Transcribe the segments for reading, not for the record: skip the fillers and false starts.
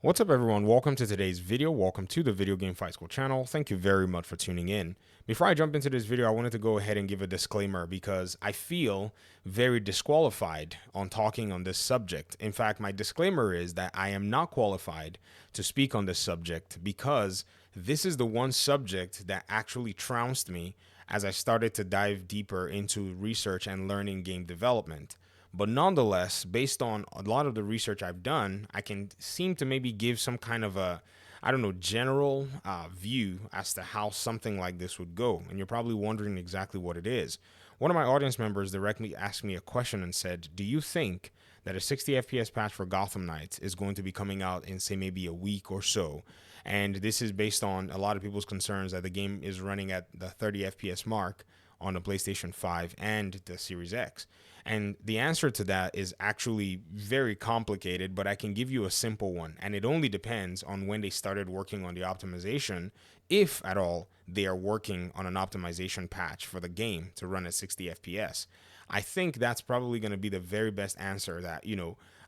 What's up, everyone? Welcome to today's video. Welcome to the Video Game Fight School channel. Thank you very much for tuning in. Before I jump into this video, I wanted to go ahead and give a disclaimer because I feel very disqualified on talking on this subject. In fact, my disclaimer is that I am not qualified to speak on this subject because this is the one subject that actually trounced me as I started to dive deeper into research and learning game development. But nonetheless, based on a lot of the research I've done, I can seem to maybe give some kind of a, I don't know, general view as to how something like this would go. And you're probably wondering exactly what it is. One of my audience members directly asked me a question and said, do you think that a 60 FPS patch for Gotham Knights is going to be coming out in, say, maybe a week or so? And this is based on a lot of people's concerns that the game is running at the 30 FPS mark on the PlayStation 5 and the Series X. And the answer to that is actually very complicated, but I can give you a simple one. And it only depends on when they started working on the optimization, if at all they are working on an optimization patch for the game to run at 60 FPS. I think that's probably going to be the very best answer that,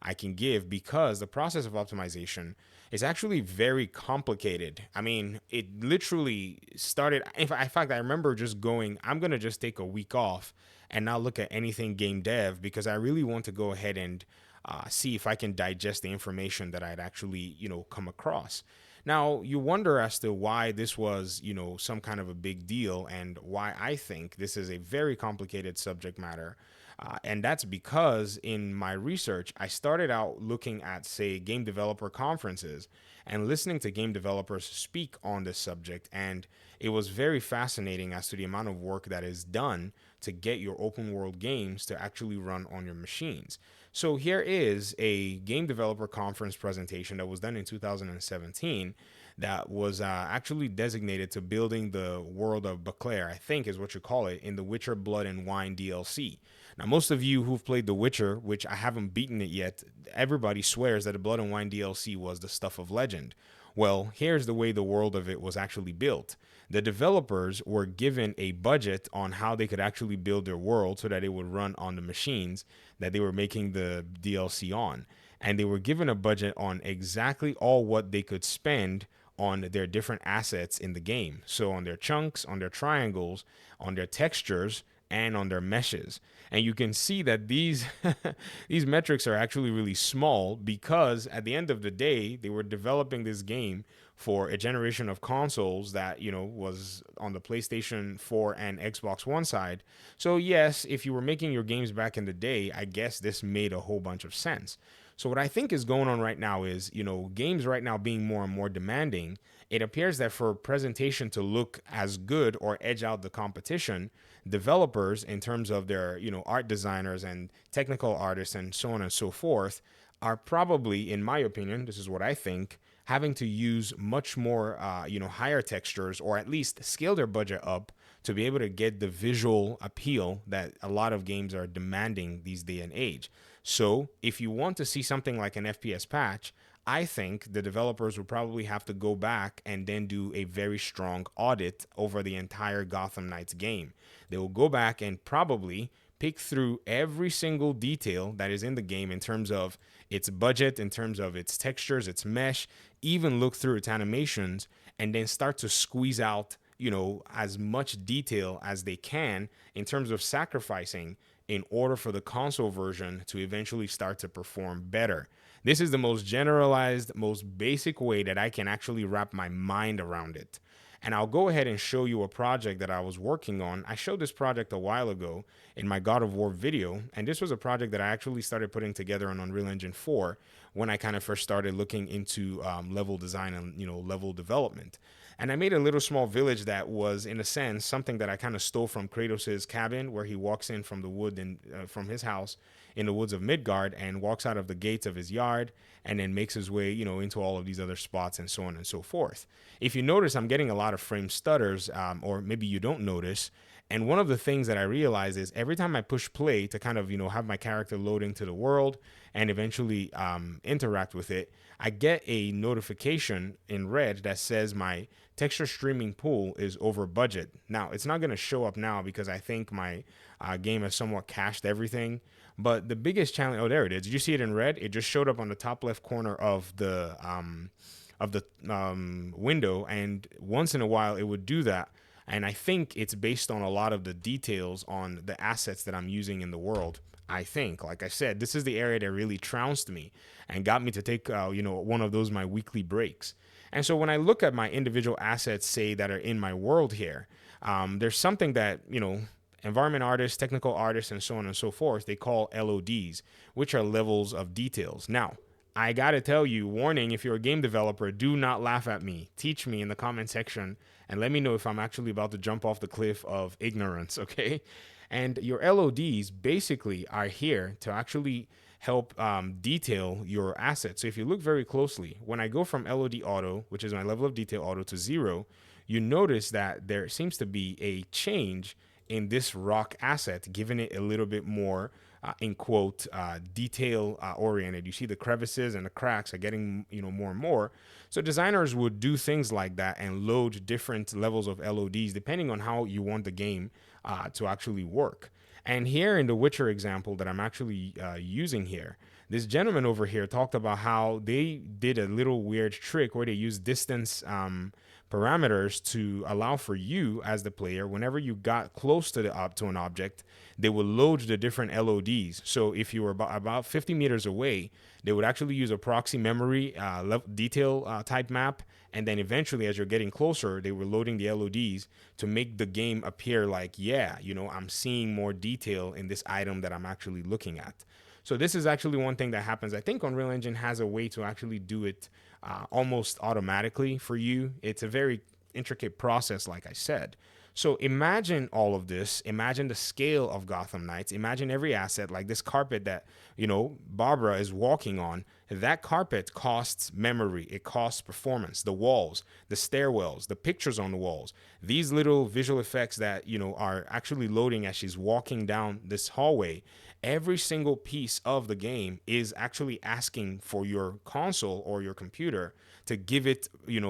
I can give, because the process of optimization is actually very complicated. I mean, it literally started. In fact, I remember just going, I'm going to just take a week off and not look at anything game dev because I really want to go ahead and see if I can digest the information that I'd actually, come across. Now, you wonder as to why this was, some kind of a big deal and why I think this is a very complicated subject matter. And that's because in my research, I started out looking at, say, game developer conferences and listening to game developers speak on this subject. And it was very fascinating as to the amount of work that is done to get your open world games to actually run on your machines. So here is a game developer conference presentation that was done in 2017 that was actually designated to building the world of Baclair, I think is what you call it, in the Witcher Blood and Wine DLC. Now, most of you who've played The Witcher, which I haven't beaten it yet, everybody swears that the Blood and Wine DLC was the stuff of legend. Well, here's the way the world of it was actually built. The developers were given a budget on how they could actually build their world so that it would run on the machines that they were making the DLC on. And they were given a budget on exactly all what they could spend on their different assets in the game. So on their chunks, on their triangles, on their textures, and on their meshes. And you can see that these these metrics are actually really small because at the end of the day, they were developing this game for a generation of consoles that, was on the PlayStation 4 and Xbox One side. So yes, if you were making your games back in the day, I guess this made a whole bunch of sense. So what I think is going on right now is, games right now being more and more demanding, it appears that for a presentation to look as good or edge out the competition, developers in terms of their, art designers and technical artists and so on and so forth are probably, in my opinion, this is what I think, having to use much more, higher textures or at least scale their budget up to be able to get the visual appeal that a lot of games are demanding these day and age. So if you want to see something like an FPS patch, I think the developers would probably have to go back and then do a very strong audit over the entire Gotham Knights game. They will go back and probably pick through every single detail that is in the game in terms of its budget, in terms of its textures, its mesh, even look through its animations, and then start to squeeze out, as much detail as they can in terms of sacrificing in order for the console version to eventually start to perform better. This is the most generalized, most basic way that I can actually wrap my mind around it. And I'll go ahead and show you a project that I was working on. I showed this project a while ago in my God of War video, and this was a project that I actually started putting together on Unreal Engine 4 when I kind of first started looking into level design and level development. And I made a little small village that was, in a sense, something that I kind of stole from Kratos' cabin, where he walks in from the wood and from his house in the woods of Midgard and walks out of the gates of his yard and then makes his way, into all of these other spots and so on and so forth. If you notice, I'm getting a lot of frame stutters, or maybe you don't notice. And one of the things that I realize is every time I push play to kind of, have my character load into the world and eventually interact with it, I get a notification in red that says my texture streaming pool is over budget. Now, it's not going to show up now because I think my game has somewhat cached everything. But the biggest challenge, oh, there it is. Did you see it in red? It just showed up on the top left corner of the window, and once in a while it would do that. And I think it's based on a lot of the details on the assets that I'm using in the world. I think, like I said, this is the area that really trounced me and got me to take, one of those my weekly breaks. And so when I look at my individual assets, say that are in my world here, there's something that environment artists, technical artists, and so on and so forth, they call LODs, which are levels of details. Now, I gotta tell you, warning, if you're a game developer, do not laugh at me. Teach me in the comment section and let me know if I'm actually about to jump off the cliff of ignorance, okay? And your LODs basically are here to actually help detail your assets. So if you look very closely, when I go from LOD auto, which is my level of detail auto, to 0, you notice that there seems to be a change in this rock asset, giving it a little bit more, in quote, detail oriented. You see the crevices and the cracks are getting, more and more. So designers would do things like that and load different levels of LODs depending on how you want the game to actually work. And here in the Witcher example that I'm actually using here, this gentleman over here talked about how they did a little weird trick where they used distance parameters to allow for you as the player, whenever you got close to to an object, they would load the different LODs. So if you were about 50 meters away, they would actually use a proxy memory detail type map. And then eventually, as you're getting closer, they were loading the LODs to make the game appear like, yeah, I'm seeing more detail in this item that I'm actually looking at. So this is actually one thing that happens. I think Unreal Engine has a way to actually do it almost automatically for you. It's a very intricate process, like I said. So imagine all of this. Imagine the scale of Gotham Knights. Imagine every asset, like this carpet that, Barbara is walking on. That carpet costs memory. It costs performance. The walls, the stairwells, the pictures on the walls, these little visual effects that, are actually loading as she's walking down this hallway. Every single piece of the game is actually asking for your console or your computer to give it,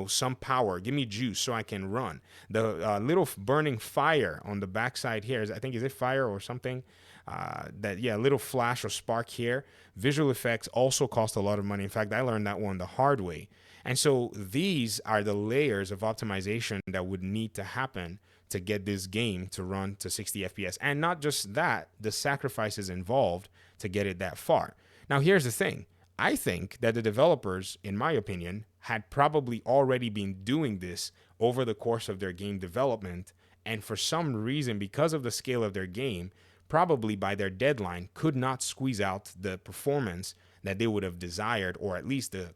some power. Give me juice so I can run. The little burning fire on the backside here is, I think, is it fire or something? A little flash or spark here. Visual effects also cost a lot of money. In fact, I learned that one the hard way. And so these are the layers of optimization that would need to happen to get this game to run to 60 FPS. And not just that, the sacrifices involved to get it that far. Now, here's the thing. I think that the developers, in my opinion, had probably already been doing this over the course of their game development. And for some reason, because of the scale of their game, probably by their deadline, could not squeeze out the performance that they would have desired, or at least the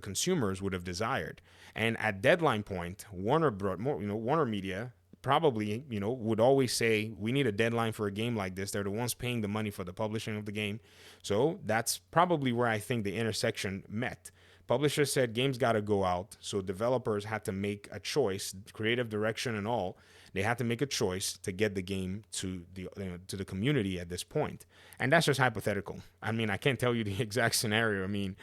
consumers would have desired. And at deadline point, Warner Media probably, would always say, we need a deadline for a game like this. They're the ones paying the money for the publishing of the game. So that's probably where I think the intersection met. Publishers said games got to go out. So developers had to make a choice, creative direction and all. They had to make a choice to get the game to the community at this point. And that's just hypothetical. I mean, I can't tell you the exact scenario. I mean,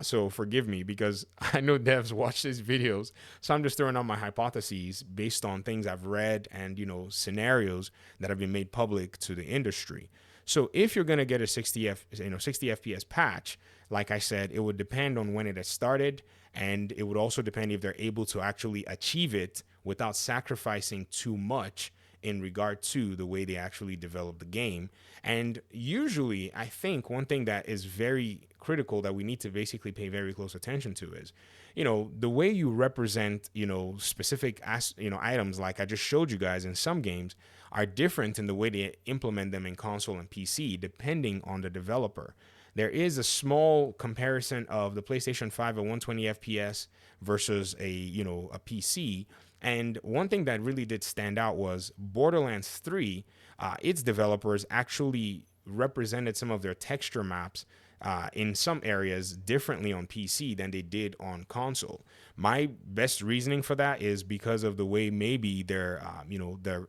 so forgive me, because I know devs watch these videos. So I'm just throwing out my hypotheses based on things I've read and, scenarios that have been made public to the industry. So if you're going to get a 60 FPS patch, like I said, it would depend on when it has started, and it would also depend if they're able to actually achieve it without sacrificing too much in regard to the way they actually develop the game. And usually, I think one thing that is very critical that we need to basically pay very close attention to is, the way you represent, specific, items like I just showed you guys in some games are different in the way they implement them in console and PC, depending on the developer. There is a small comparison of the PlayStation 5 at 120 FPS versus a PC. And one thing that really did stand out was Borderlands 3, its developers actually represented some of their texture maps in some areas differently on PC than they did on console. My best reasoning for that is because of the way maybe their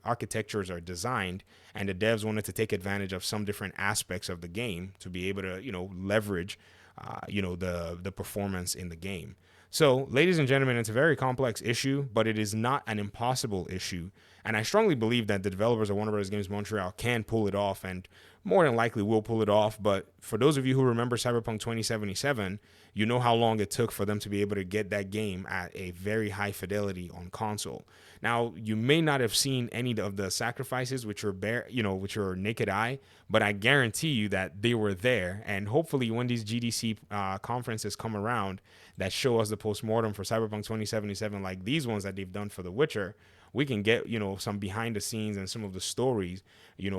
architectures are designed, and the devs wanted to take advantage of some different aspects of the game to be able to, leverage, the performance in the game. So, ladies and gentlemen, it's a very complex issue, but it is not an impossible issue. And I strongly believe that the developers of Warner Bros. Games Montreal can pull it off, and more than likely will pull it off. But for those of you who remember Cyberpunk 2077, you know how long it took for them to be able to get that game at a very high fidelity on console. Now, you may not have seen any of the sacrifices which are which are naked eye, but I guarantee you that they were there. And hopefully, when these GDC conferences come around that show us the postmortem for Cyberpunk 2077, like these ones that they've done for The Witcher, we can get, some behind the scenes and some of the stories,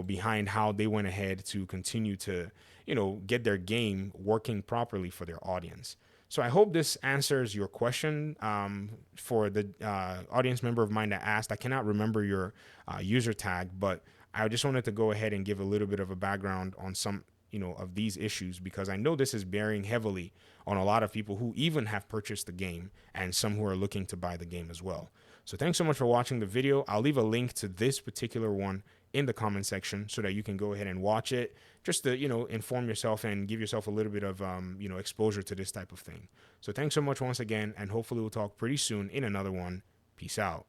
behind how they went ahead to continue to, get their game working properly for their audience. So I hope this answers your question. For the audience member of mine that asked, I cannot remember your user tag, but I just wanted to go ahead and give a little bit of a background on some, of these issues, because I know this is bearing heavily on a lot of people who even have purchased the game and some who are looking to buy the game as well. So thanks so much for watching the video. I'll leave a link to this particular one in the comment section so that you can go ahead and watch it, just to, inform yourself and give yourself a little bit of, exposure to this type of thing. So thanks so much once again, and hopefully we'll talk pretty soon in another one. Peace out.